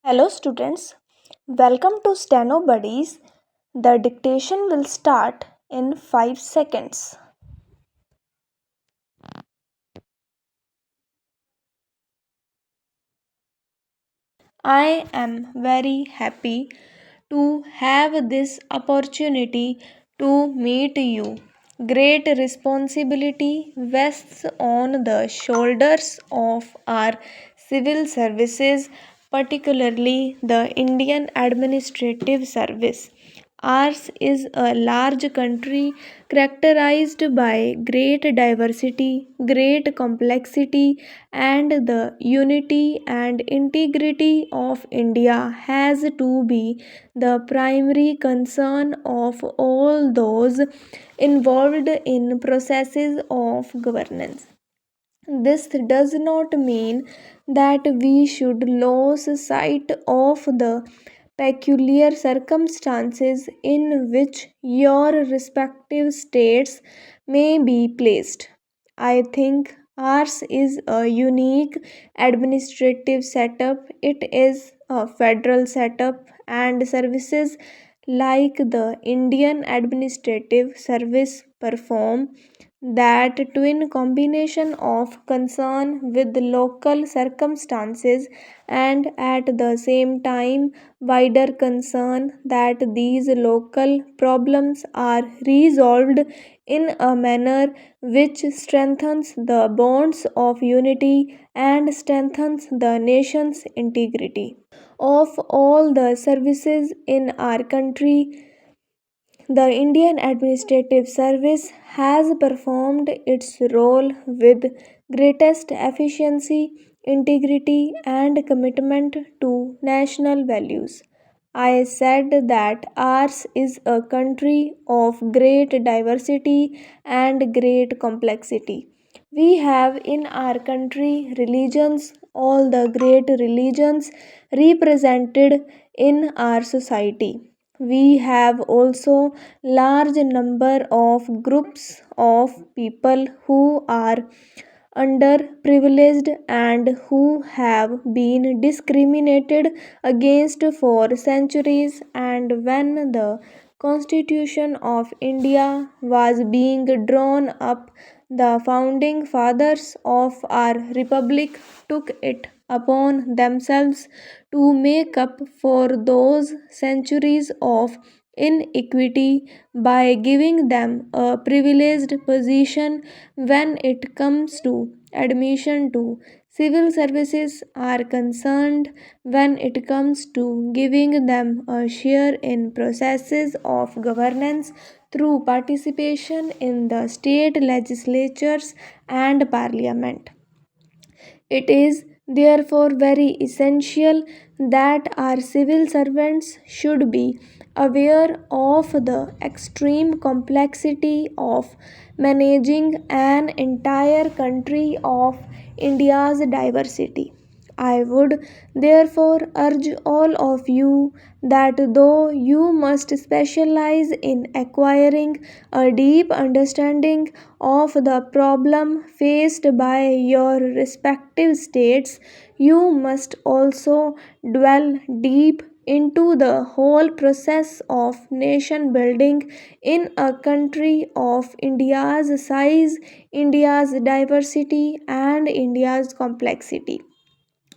Hello students, welcome to Stenobuddies. The dictation will start in 5 seconds. I am very happy to have this opportunity to meet you. Great responsibility rests on the shoulders of our civil services, particularly the Indian Administrative Service. Ours is a large country characterized by great diversity, great complexity, and the unity and integrity of India has to be the primary concern of all those involved in processes of governance. This does not mean that we should lose sight of the peculiar circumstances in which your respective states may be placed. I think ours is a unique administrative setup. It is a federal setup, and services like the Indian Administrative Service perform that twin combination of concern with local circumstances and at the same time wider concern that these local problems are resolved in a manner which strengthens the bonds of unity and strengthens the nation's integrity. Of all the services in our country, the Indian Administrative Service has performed its role with greatest efficiency, integrity, and commitment to national values. I said that ours is a country of great diversity and great complexity. We have in our country religions, all the great religions represented in our society. We have also large number of groups of people who are underprivileged and who have been discriminated against for centuries. And when the constitution of India was being drawn up, the founding fathers of our republic took it upon themselves to make up for those centuries of inequity by giving them a privileged position when it comes to admission to civil services are concerned, when it comes to giving them a share in processes of governance through participation in the state legislatures and parliament. It is therefore very essential that our civil servants should be aware of the extreme complexity of managing an entire country of India's diversity. I would therefore urge all of you that though you must specialize in acquiring a deep understanding of the problem faced by your respective states, you must also dwell deep into the whole process of nation building in a country of India's size, India's diversity, and India's complexity.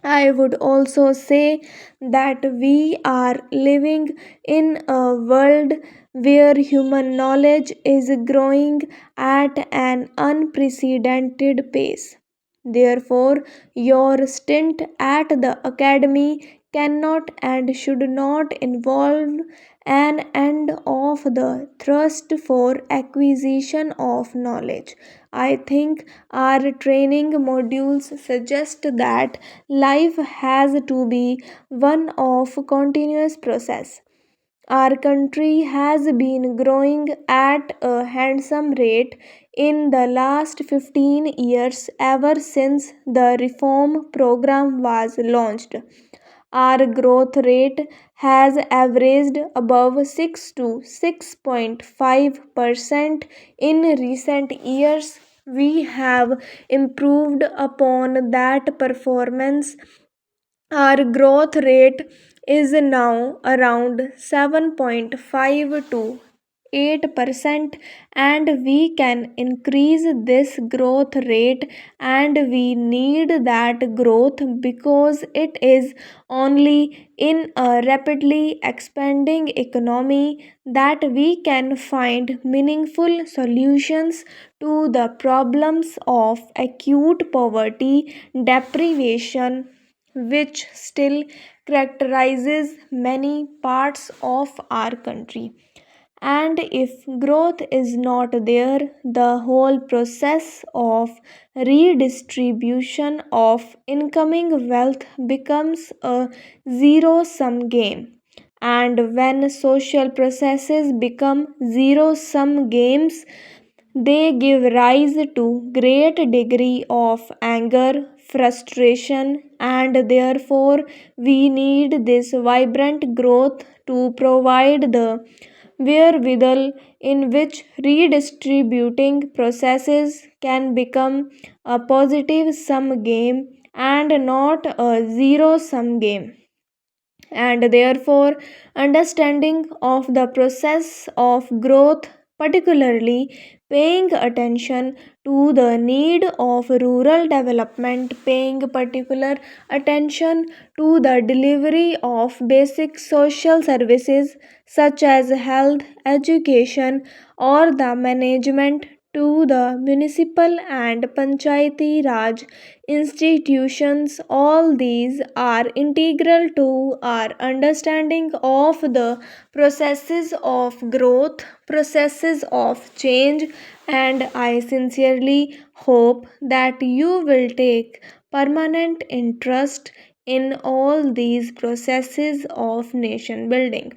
I would also say that we are living in a world where human knowledge is growing at an unprecedented pace. Therefore, your stint at the academy cannot and should not involve an end of the thirst for acquisition of knowledge. I think our training modules suggest that life has to be one of continuous process. Our country has been growing at a handsome rate in the last 15 years ever since the reform program was launched. Our growth rate has averaged above 6 to 6.5% in recent years. We have improved upon that performance Our growth rate is now around 7.5 to 8%, and we can increase this growth rate, and we need that growth because it is only in a rapidly expanding economy that we can find meaningful solutions to the problems of acute poverty, deprivation, which still characterizes many parts of our country. And if growth is not there, the whole process of redistribution of incoming wealth becomes a zero sum game. And when social processes become zero sum games, they give rise to great degree of anger, frustration, and therefore we need this vibrant growth to provide the wherewithal in which redistributing processes can become a positive sum game and not a zero sum game. And therefore understanding of the process of growth, particularly paying attention to the need of rural development, paying particular attention to the delivery of basic social services such as health, education, or the management to the municipal and panchayati raj institutions. All these are integral to our understanding of the processes of growth, processes of change, and I sincerely hope that you will take permanent interest in all these processes of nation building.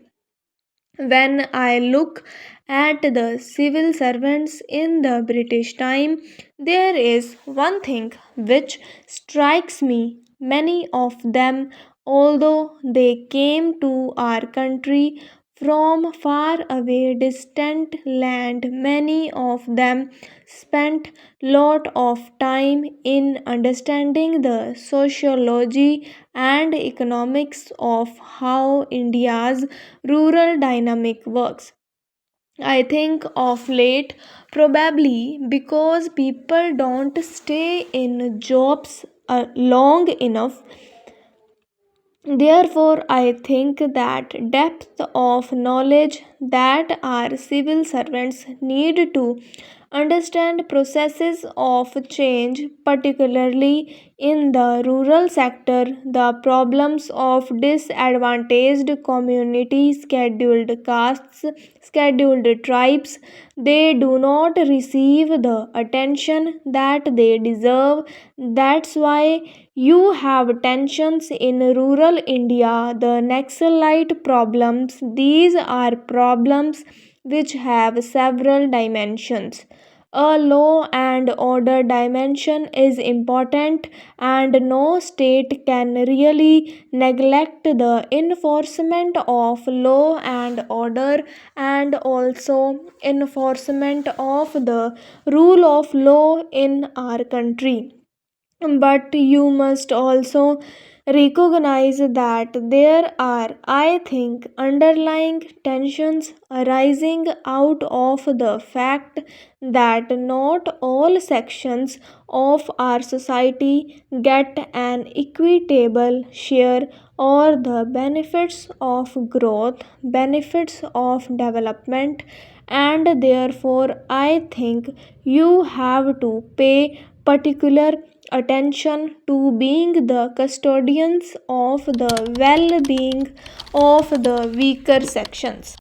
When I look at the civil servants in the British time, there is one thing which strikes me. Many of them, although they came to our country from far away distant land, many of them spent lot of time in understanding the sociology and economics of how India's rural dynamic works. I think of late, probably because people don't stay in jobs long enough. Therefore, I think that depth of knowledge that our civil servants need to understand processes of change, particularly in the rural sector, the problems of disadvantaged communities, scheduled castes, scheduled tribes, they do not receive the attention that they deserve. That's why you have tensions in rural India, the Naxalite problems. These are problems which have several dimensions. A law and order dimension is important, and no state can really neglect the enforcement of law and order, and also enforcement of the rule of law in our country. But you must also recognize that there are, I think, underlying tensions arising out of the fact that not all sections of our society get an equitable share or the benefits of growth, benefits of development, and therefore I think you have to pay particular attention to being the custodians of the well being of the weaker sections.